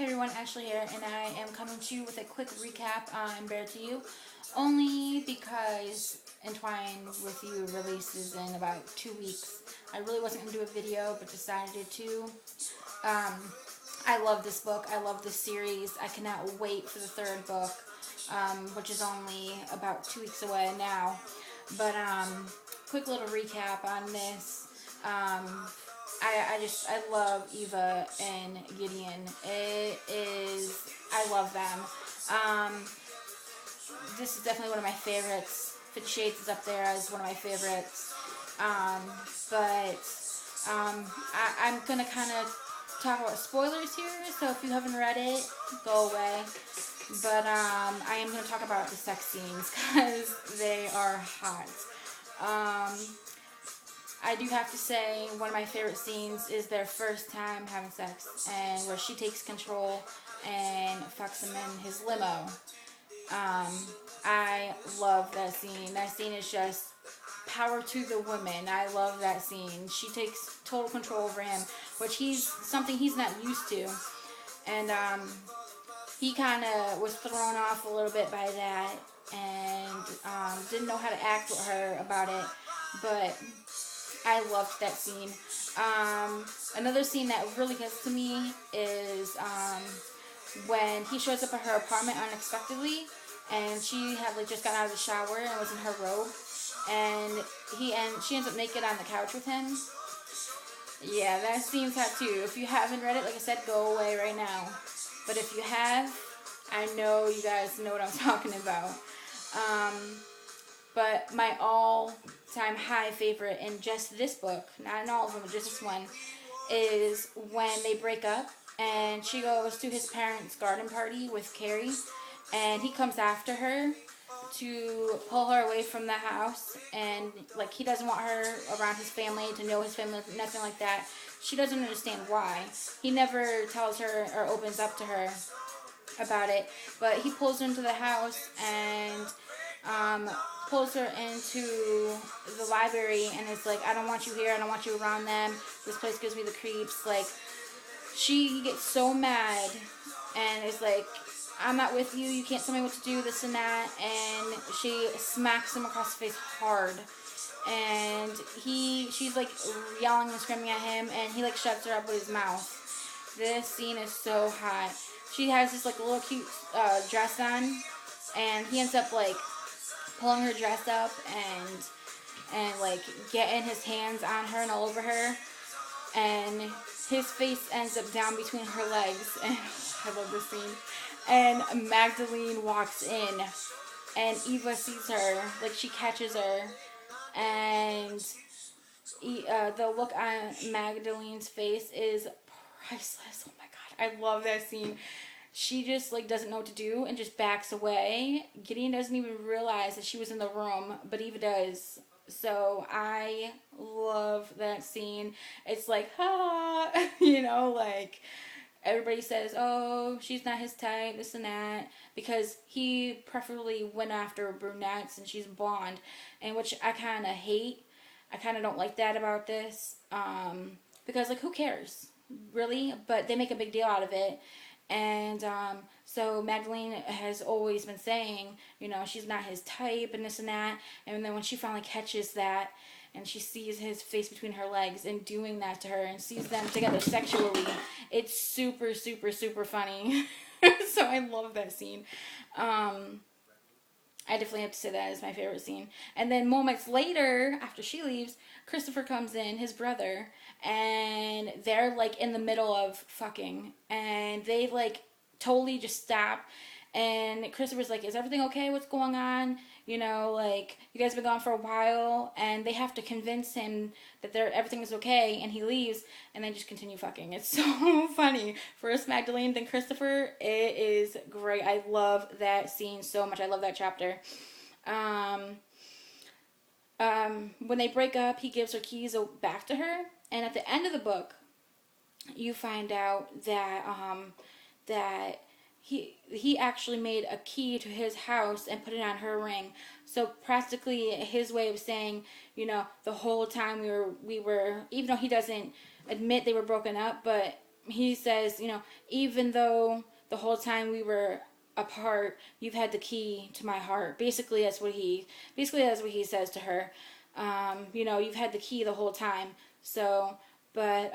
Hey everyone, Ashley here, and I am coming to you with a quick recap on Bear to You, only because Entwine with You releases in about 2 weeks. I really wasn't going to do a video, but decided to. I love this book. I love this series. I cannot wait for the third book, which is only about 2 weeks away now. But quick little recap on this. I love Eva and Gideon. I love them. This is definitely one of my favorites. 50 Shades is up there as one of my favorites. I'm going to kind of talk about spoilers here, so if you haven't read it, go away. But I am going to talk about the sex scenes because they are hot. I do have to say one of my favorite scenes is their first time having sex, and where she takes control and fucks him in his limo. I love that scene. That scene is just power to the woman. I love that scene. She takes total control over him, which he's not used to. And he kind of was thrown off a little bit by that and didn't know how to act with her about it. But I loved that scene. Another scene that really gets to me is when he shows up at her apartment unexpectedly, and she had just got out of the shower and was in her robe, and she ends up naked on the couch with him. Yeah, that scene's hot too. If you haven't read it, like I said, go away right now. But if you have, I know you guys know what I'm talking about. But my all-time high favorite in just this book, not in all of them, but just this one, is when they break up and she goes to his parents' garden party with Carrie, and he comes after her to pull her away from the house, and he doesn't want her around his family, to know his family, nothing like that. She doesn't understand why. He never tells her or opens up to her about it, but he pulls her into the house and pulls her into the library and is like, I don't want you here, I don't want you around them, this place gives me the creeps. She gets so mad and is like, I'm not with you, you can't tell me what to do, this and that, and she smacks him across the face hard, and she's yelling and screaming at him, and he shuts her up with his mouth. This scene is so hot. She has this little cute dress on, and he ends up pulling her dress up and getting his hands on her and all over her, and his face ends up down between her legs, and I love this scene. And Magdalene walks in, and Eva sees her, she catches her, and the look on Magdalene's face is priceless. Oh my god, I love that scene. She just doesn't know what to do and just backs away. Gideon doesn't even realize that she was in the room, but Eva does. So I love that scene. It's everybody says, oh, she's not his type, this and that, because he preferably went after brunettes and she's blonde, and which I kind of hate. I kind of don't like that about this, because who cares, really? But they make a big deal out of it. And so Magdalene has always been saying, she's not his type and this and that. And then when she finally catches that and she sees his face between her legs and doing that to her and sees them together sexually, it's super, super, super funny. So I love that scene. I definitely have to say that is my favorite scene. And then moments later, after she leaves, Christopher comes in, his brother, and they're in the middle of fucking, and they totally just stop, and Christopher's like, is everything okay? What's going on? You guys have been gone for a while, and they have to convince him that everything is okay, and he leaves, and they just continue fucking. It's so funny. First Magdalene, then Christopher. It is great. I love that scene so much. I love that chapter. When they break up, he gives her keys back to her, and at the end of the book, you find out that he actually made a key to his house and put it on her ring. So practically his way of saying, the whole time we were, even though he doesn't admit they were broken up, but he says, you know, even though the whole time we were apart, you've had the key to my heart. Basically that's what he says to her. You know, you've had the key the whole time. So, but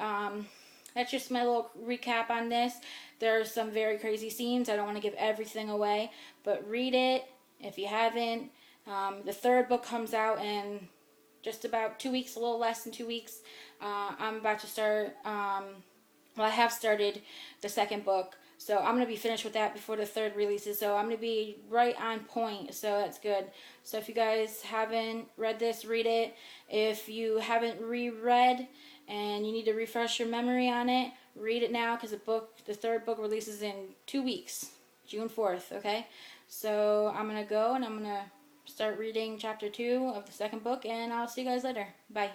that's just my little recap on this. There are some very crazy scenes. I don't want to give everything away, but read it if you haven't. The third book comes out in just about 2 weeks, a little less than 2 weeks. I'm about to start, I have started the second book, so I'm going to be finished with that before the third releases, so I'm going to be right on point, so that's good. So if you guys haven't read this, read it. If you haven't reread and you need to refresh your memory on it, read it now, because the third book releases in 2 weeks, June 4th, okay? So I'm going to go and I'm going to start reading chapter 2 of the second book, and I'll see you guys later. Bye.